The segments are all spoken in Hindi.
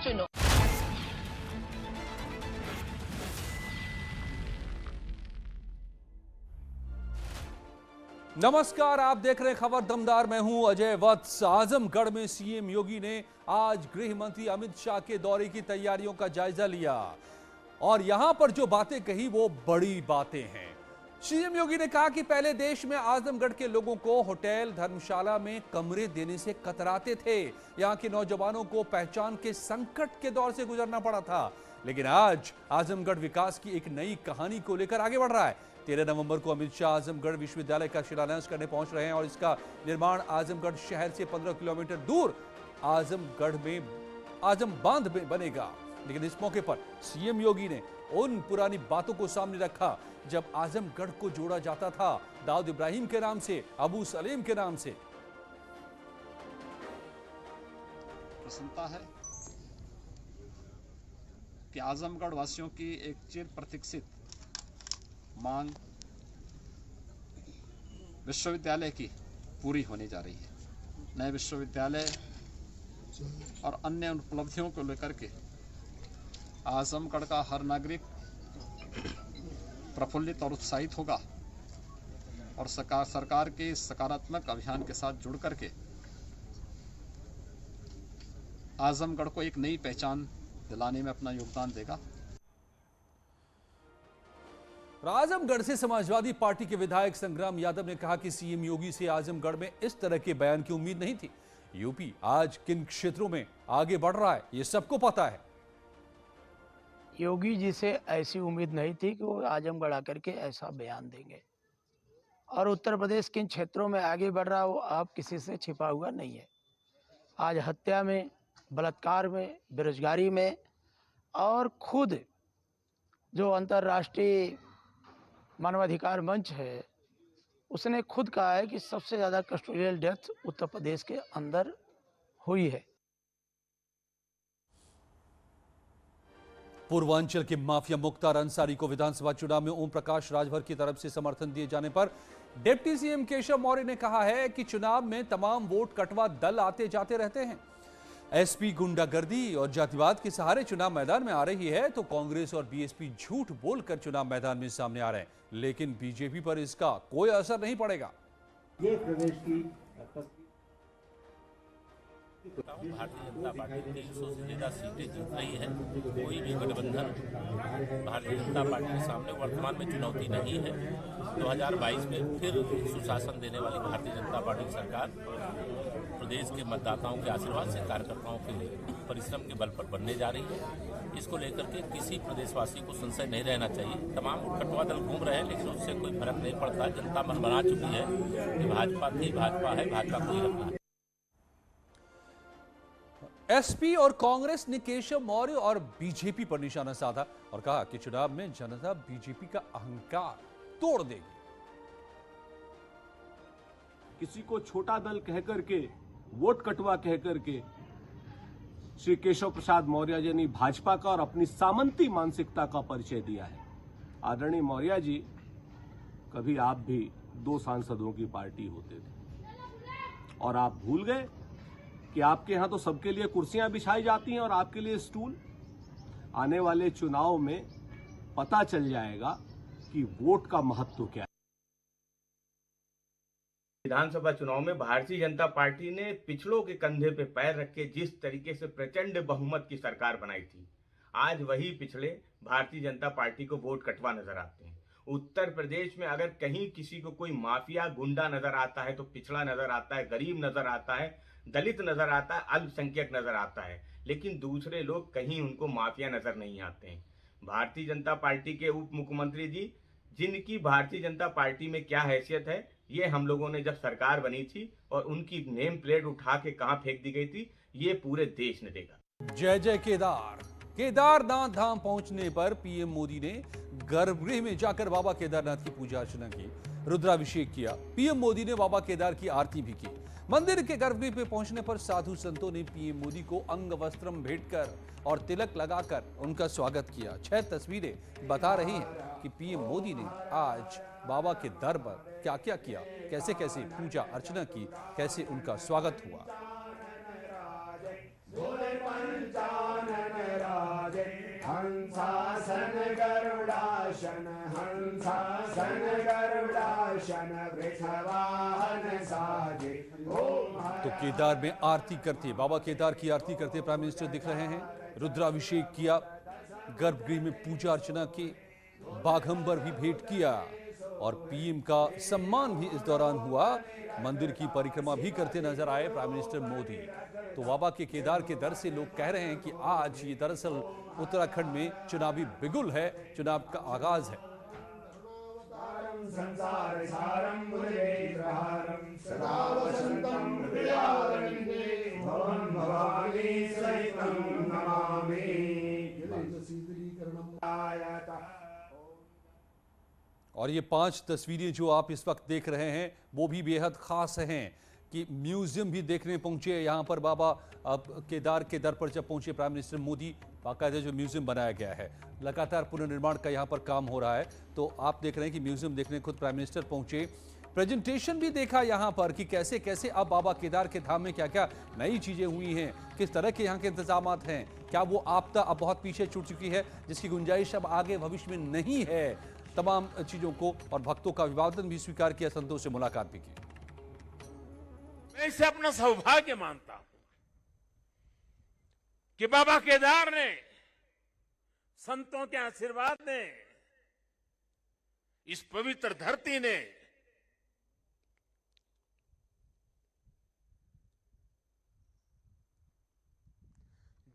चुनो। नमस्कार, आप देख रहे हैं खबर दमदार। मैं हूं अजय वत्स। आजमगढ़ में सीएम योगी ने आज गृह मंत्री अमित शाह के दौरे की तैयारियों का जायजा लिया और यहां पर जो बातें कही वो बड़ी बातें हैं। सीएम योगी ने कहा कि पहले देश में आजमगढ़ के लोगों को होटल धर्मशाला में कमरे देने से कतराते थे। यहां के नौजवानों को पहचान के संकट के दौर से गुजरना पड़ा था, लेकिन आज आजमगढ़ विकास की एक नई कहानी को लेकर आगे बढ़ रहा है। 13 नवंबर को अमित शाह आजमगढ़ विश्वविद्यालय का शिलान्यास करने पहुंच रहे हैं और इसका निर्माण आजमगढ़ शहर से 15 किलोमीटर दूर आजमगढ़ में आजम बांध में बनेगा। लेकिन इस मौके पर सीएम योगी ने उन पुरानी बातों को सामने रखा जब आजमगढ़ को जोड़ा जाता था दाऊद इब्राहिम के नाम से, अबू सलीम के नाम से। प्रसन्नता है कि आजमगढ़ वासियों की एक चिर प्रतीक्षित मांग विश्वविद्यालय की पूरी होने जा रही है। नए विश्वविद्यालय और अन्य उपलब्धियों को लेकर के आजमगढ़ का हर नागरिक प्रफुल्लित और उत्साहित होगा और सरकार के सकारात्मक अभियान के साथ जुड़ करके आजमगढ़ को एक नई पहचान दिलाने में अपना योगदान देगा। आजमगढ़ से समाजवादी पार्टी के विधायक संग्राम यादव ने कहा कि सीएम योगी से आजमगढ़ में इस तरह के बयान की उम्मीद नहीं थी। यूपी आज किन क्षेत्रों में आगे बढ़ रहा है ये सबको पता है। योगी जी से ऐसी उम्मीद नहीं थी कि वो आजमगढ़ आकर के ऐसा बयान देंगे। और उत्तर प्रदेश किन क्षेत्रों में आगे बढ़ रहा है वो आप किसी से छिपा हुआ नहीं है। आज हत्या में, बलात्कार में, बेरोजगारी में, और खुद जो अंतर्राष्ट्रीय मानवाधिकार मंच है उसने खुद कहा है कि सबसे ज़्यादा कस्टोडियल डेथ उत्तर प्रदेश के अंदर हुई है। पूर्वांचल के माफिया मुख्तार अंसारी को विधानसभा चुनाव में ओम प्रकाश राजभर की तरफ से समर्थन दिए जाने पर डिप्टी सीएम केशव मौर्य ने कहा है कि चुनाव में तमाम वोट कटवा दल आते जाते रहते हैं। एसपी गुंडागर्दी और जातिवाद के सहारे चुनाव मैदान में आ रही है तो कांग्रेस और बीएसपी झूठ बोलकर चुनाव मैदान में सामने आ रहे हैं, लेकिन बीजेपी पर इसका कोई असर नहीं पड़ेगा। ये प्रदेश की भारतीय जनता पार्टी 300 से ज्यादा सीटें जीत रही है। कोई भी गठबंधन भारतीय जनता पार्टी के सामने वर्तमान में चुनौती नहीं है। 2022 में फिर सुशासन देने वाली भारतीय जनता पार्टी की सरकार प्रदेश के मतदाताओं के आशीर्वाद से, कार्यकर्ताओं के परिश्रम के बल पर बनने जा रही है। इसको लेकर के किसी प्रदेशवासी को संशय नहीं रहना चाहिए। तमाम कटवा दल घूम रहे हैं लेकिन उससे कोई फर्क नहीं पड़ता। जनता मन बना चुकी है कि भाजपा थी, भाजपा है, भाजपा को ही रखना है। एसपी और कांग्रेस ने केशव मौर्य और बीजेपी पर निशाना साधा और कहा कि चुनाव में जनता बीजेपी का अहंकार तोड़ देगी। किसी को छोटा दल कहकर के, वोट कटवा कहकर के श्री केशव प्रसाद मौर्य जी ने भाजपा का और अपनी सामंती मानसिकता का परिचय दिया है। आदरणीय मौर्य जी, कभी आप भी 2 सांसदों की पार्टी होते थे और आप भूल गए कि आपके यहां तो सबके लिए कुर्सियां बिछाई जाती हैं और आपके लिए स्टूल। आने वाले चुनाव में पता चल जाएगा कि वोट का महत्व क्या है। विधानसभा चुनाव में भारतीय जनता पार्टी ने पिछड़ों के कंधे पे पैर रख के जिस तरीके से प्रचंड बहुमत की सरकार बनाई थी, आज वही पिछड़े भारतीय जनता पार्टी को वोट कटवा नजर आते हैं। उत्तर प्रदेश में अगर कहीं किसी को कोई माफिया गुंडा नजर आता है तो पिछड़ा नजर आता है, गरीब नजर आता है, दलित नजर आता है, अल्पसंख्यक नजर आता है, लेकिन दूसरे लोग कहीं उनको माफिया नजर नहीं आते हैं। भारतीय जनता पार्टी के उप मुख्यमंत्री जी, जिनकी भारतीय जनता पार्टी में क्या हैसियत है, ये हम लोगों ने जब सरकार बनी थी और उनकी नेम प्लेट उठा के कहां फेंक दी गई थी, ये पूरे देश ने देखा। जय जय केदारनाथ धाम पहुंचने पर पीएम मोदी ने गर्भगृह में जाकर बाबा केदारनाथ की पूजा अर्चना की, रुद्राभिषेक किया। पीएम मोदी ने बाबा केदार की आरती भी की। मंदिर के गर्भगृह पे पहुंचने पर साधु संतों ने पीएम मोदी को अंग वस्त्रम भेंट कर और तिलक लगाकर उनका स्वागत किया। 6 तस्वीरें बता रही हैं कि पीएम मोदी ने आज बाबा के दर पर क्या क्या किया, कैसे कैसे पूजा अर्चना की, कैसे उनका स्वागत हुआ। शन हंसासन गरुड़ासन वृषवाहन साजे। तो केदार में आरती करते, बाबा केदार की आरती करते प्राइम मिनिस्टर दिख रहे हैं। रुद्राभिषेक किया, गर्भगृह में पूजा अर्चना की, बाघंबर भी भेंट किया और पीएम का सम्मान भी इस दौरान हुआ। मंदिर की परिक्रमा भी करते नजर आए प्राइम मिनिस्टर मोदी। तो बाबा के केदार के दर से लोग कह रहे हैं कि आज ये दरअसल उत्तराखंड में चुनावी बिगुल है, चुनाव का आगाज है। संसार सारं मुरलीधरहारं सदा वसन्तं हृदयारविन्दे भवं भवानी सहितं नमामि। और ये 5 तस्वीरें जो आप इस वक्त देख रहे हैं वो भी बेहद खास हैं कि म्यूजियम भी देखने पहुंचे यहाँ पर। बाबा केदार के दर पर जब पहुंचे प्राइम मिनिस्टर मोदी, बाकायदा जो म्यूजियम बनाया गया है, लगातार पुनर्निर्माण का यहाँ पर काम हो रहा है। तो आप देख रहे हैं कि म्यूजियम देखने खुद प्राइम मिनिस्टर पहुंचे। प्रेजेंटेशन भी देखा यहाँ पर कि कैसे कैसे अब बाबा केदार के धाम में क्या क्या नई चीजें हुई हैं, किस तरह के यहाँ के इंतजाम हैं, क्या वो आपदा अब बहुत पीछे छूट चुकी है जिसकी गुंजाइश अब आगे भविष्य में नहीं है। तमाम चीजों को और भक्तों का अभिवादन भी स्वीकार किया, संतों से मुलाकात भी की। मैं इसे अपना सौभाग्य मानता हूं कि बाबा केदार ने, संतों के आशीर्वाद ने, इस पवित्र धरती ने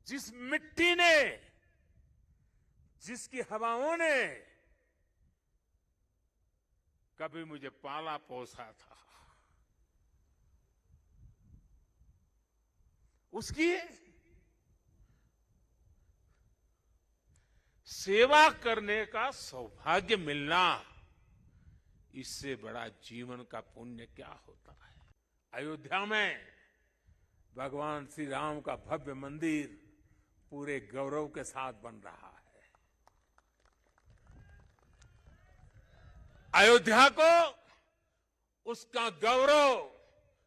जिस मिट्टी ने, जिसकी हवाओं ने कभी मुझे पाला पोसा था, उसकी सेवा करने का सौभाग्य मिलना, इससे बड़ा जीवन का पुण्य क्या होता है। अयोध्या में भगवान श्री राम का भव्य मंदिर पूरे गौरव के साथ बन रहा है। अयोध्या को उसका गौरव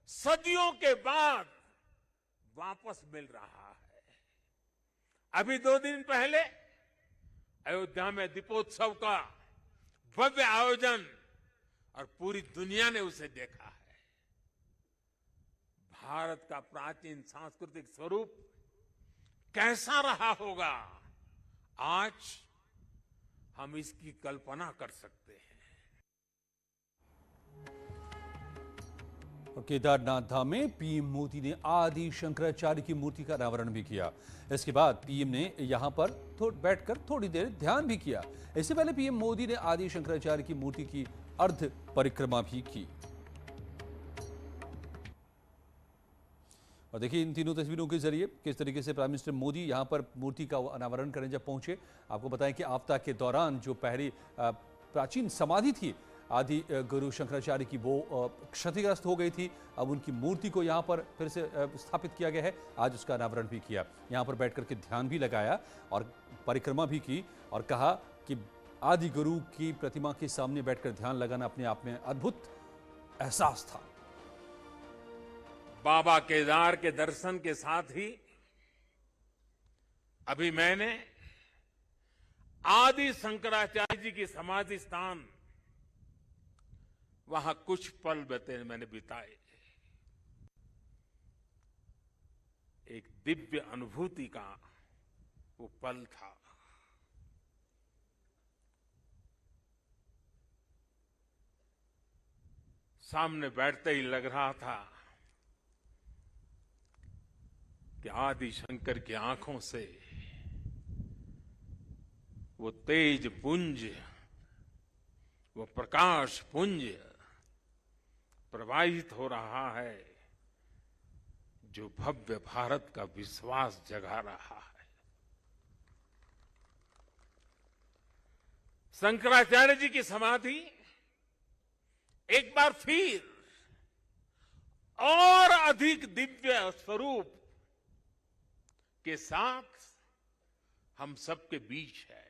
सदियों के बाद वापस मिल रहा है। अभी 2 दिन पहले अयोध्या में दीपोत्सव का भव्य आयोजन और पूरी दुनिया ने उसे देखा है। भारत का प्राचीन सांस्कृतिक स्वरूप कैसा रहा होगा, आज हम इसकी कल्पना कर सकते हैं। केदारनाथ धाम में पीएम मोदी ने आदि शंकराचार्य की मूर्ति का अनावरण भी किया। इसके बाद पीएम ने यहां पर बैठकर थोड़ी देर ध्यान भी किया। इससे पहले पीएम मोदी ने आदि शंकराचार्य की मूर्ति की अर्ध परिक्रमा भी की। और देखिए इन तीनों तस्वीरों के जरिए किस तरीके से प्राइम मिनिस्टर मोदी यहां पर मूर्ति का अनावरण करने जब पहुंचे। आपको बताएं कि आपदा के दौरान जो पहली प्राचीन समाधि थी आदि गुरु शंकराचार्य की, वो क्षतिग्रस्त हो गई थी। अब उनकी मूर्ति को यहाँ पर फिर से स्थापित किया गया है। आज उसका अनावरण भी किया, यहाँ पर बैठ करके ध्यान भी लगाया और परिक्रमा भी की और कहा कि आदि गुरु की प्रतिमा के सामने बैठकर ध्यान लगाना अपने आप में अद्भुत एहसास था। बाबा केदार के दर्शन के साथ ही अभी मैंने आदि शंकराचार्य जी की समाधि स्थान, वहां कुछ पल मैंने बिताए। एक दिव्य अनुभूति का वो पल था। सामने बैठते ही लग रहा था कि आदि शंकर की आंखों से वो तेज पुंज, वो प्रकाश पुंज प्रवाहित हो रहा है जो भव्य भारत का विश्वास जगा रहा है। शंकराचार्य जी की समाधि एक बार फिर और अधिक दिव्य स्वरूप के साथ हम सबके बीच है।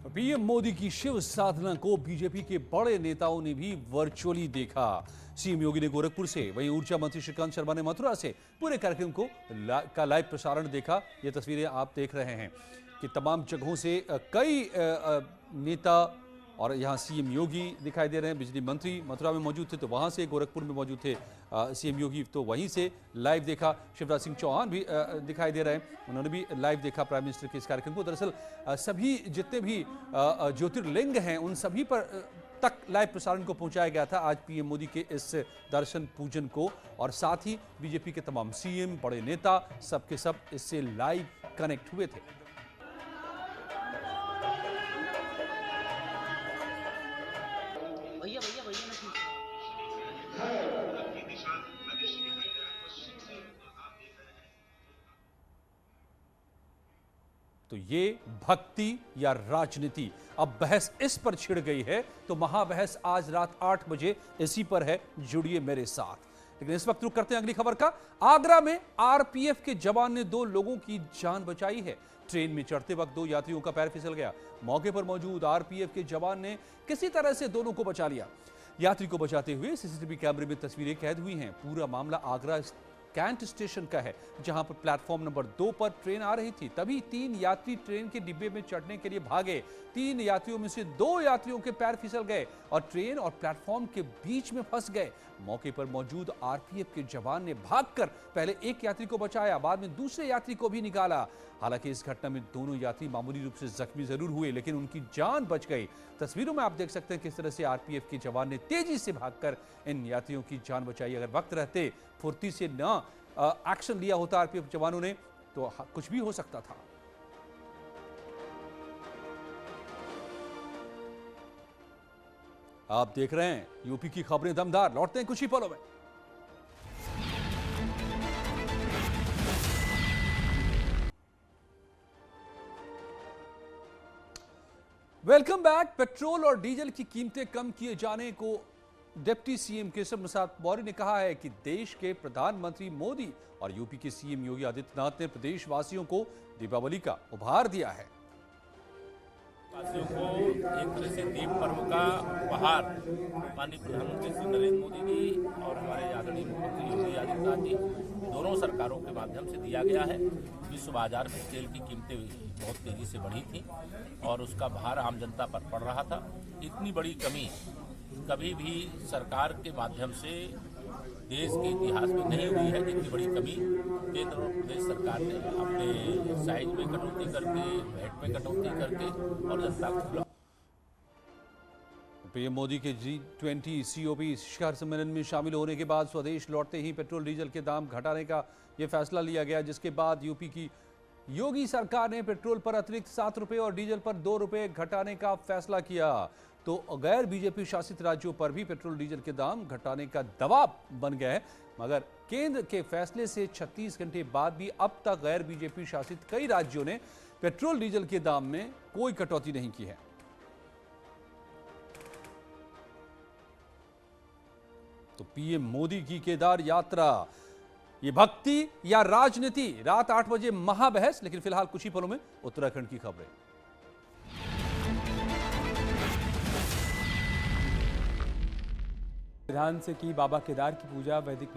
पीएम मोदी की शिव साधना को बीजेपी के बड़े नेताओं ने भी वर्चुअली देखा। सीएम योगी ने गोरखपुर से, वहीं ऊर्जा मंत्री श्रीकांत शर्मा ने मथुरा से पूरे कार्यक्रम को लाइव प्रसारण देखा। ये तस्वीरें आप देख रहे हैं। कि तमाम जगहों से कई नेता और यहाँ सीएम योगी दिखाई दे रहे हैं। बिजली मंत्री मथुरा में मौजूद थे तो वहाँ से, गोरखपुर में मौजूद थे सीएम योगी तो वहीं से लाइव देखा। शिवराज सिंह चौहान भी दिखाई दे रहे हैं, उन्होंने भी लाइव देखा प्राइम मिनिस्टर के इस कार्यक्रम को। दरअसल सभी जितने भी ज्योतिर्लिंग हैं उन सभी पर तक लाइव प्रसारण को पहुंचाया गया था आज पीएम मोदी के इस दर्शन पूजन को, और साथ ही बीजेपी के तमाम सीएम, बड़े नेता सबके सब इससे लाइव कनेक्ट हुए थे। तो ये भक्ति या राजनीति, अब बहस इस पर छिड़ गई है तो महाबहस आज रात 8 बजे इसी पर है, जुड़िए मेरे साथ। लेकिन इस वक्त रुक करते हैं अगली खबर का। आगरा में आरपीएफ के जवान ने 2 लोगों की जान बचाई है। ट्रेन में चढ़ते वक्त 2 यात्रियों का पैर फिसल गया। मौके पर मौजूद आरपीएफ के जवान ने किसी तरह से दोनों को बचा लिया। यात्री को बचाते हुए सीसीटीवी कैमरे में तस्वीरें कैद हुई हैं। पूरा मामला आगरा कैंट स्टेशन का है, जहां पर प्लेटफॉर्म नंबर 2 पर ट्रेन आ रही थी। तभी 3 यात्री ट्रेन के डिब्बे में चढ़ने के लिए भागे। 3 यात्रियों में से 2 यात्रियों के पैर फिसल गए और ट्रेन और प्लेटफॉर्म के बीच में फंस गए। मौके पर मौजूद आरपीएफ के जवान ने भागकर पहले एक यात्री को बचाया, बाद में दूसरे यात्री को भी निकाला। हालांकि इस घटना में दोनों यात्री मामूली रूप से जख्मी जरूर हुए, लेकिन उनकी जान बच गई। तस्वीरों में आप देख सकते हैं किस तरह से आरपीएफ के जवान ने तेजी से भागकर इन यात्रियों की जान बचाई। अगर वक्त रहते फुर्ती से न एक्शन लिया होता आरपीएफ जवानों ने तो कुछ भी हो सकता था। आप देख रहे हैं यूपी की खबरें दमदार, लौटते हैं कुछ ही पलों में। Welcome back. पेट्रोल और डीजल की कीमतें कम किए जाने को डिप्टी सीएम केशव प्रसाद मौर्य ने कहा है कि देश के प्रधानमंत्री मोदी और यूपी के सीएम योगी आदित्यनाथ ने प्रदेशवासियों को दीपावली का उपहार दिया है। वासियों को एक तरह से दीप पर्व का उपहार माननीय प्रधानमंत्री श्री नरेंद्र मोदी जी और हमारे आदरणीय मुख्यमंत्री योगी आदित्यनाथ जी दोनों सरकारों के माध्यम से दिया गया है। विश्व बाजार में तेल की कीमतें बहुत तेजी से बढ़ी थी और उसका भार आम जनता पर पड़ रहा था। इतनी बड़ी कमी कभी भी सरकार के माध्यम से देश के इतिहास में नहीं हुई है, जितनी बड़ी कमी केंद्र और प्रदेश सरकार ने अपने साइज में कटौती करके, वैट में कटौती करके और जनता को। पीएम मोदी के G20 COP शिखर सम्मेलन में शामिल होने के बाद स्वदेश लौटते ही पेट्रोल डीजल के दाम घटाने का यह फैसला लिया गया, जिसके बाद यूपी की योगी सरकार ने पेट्रोल पर अतिरिक्त 7 रुपये और डीजल पर 2 रुपये घटाने का फैसला किया। तो गैर बीजेपी शासित राज्यों पर भी पेट्रोल डीजल के दाम घटाने का दबाव बन गया है, मगर केंद्र के फैसले से 36 घंटे बाद भी अब तक गैर बीजेपी शासित कई राज्यों ने पेट्रोल डीजल के दाम में कोई कटौती नहीं की है। तो पीएम मोदी की केदार यात्रा, ये भक्ति या राजनीति, रात 8 बजे महाबहस। लेकिन फिलहाल कुछ ही पलों में उत्तराखंड की खबरें। विधान से की बाबा केदार की पूजा, वैदिक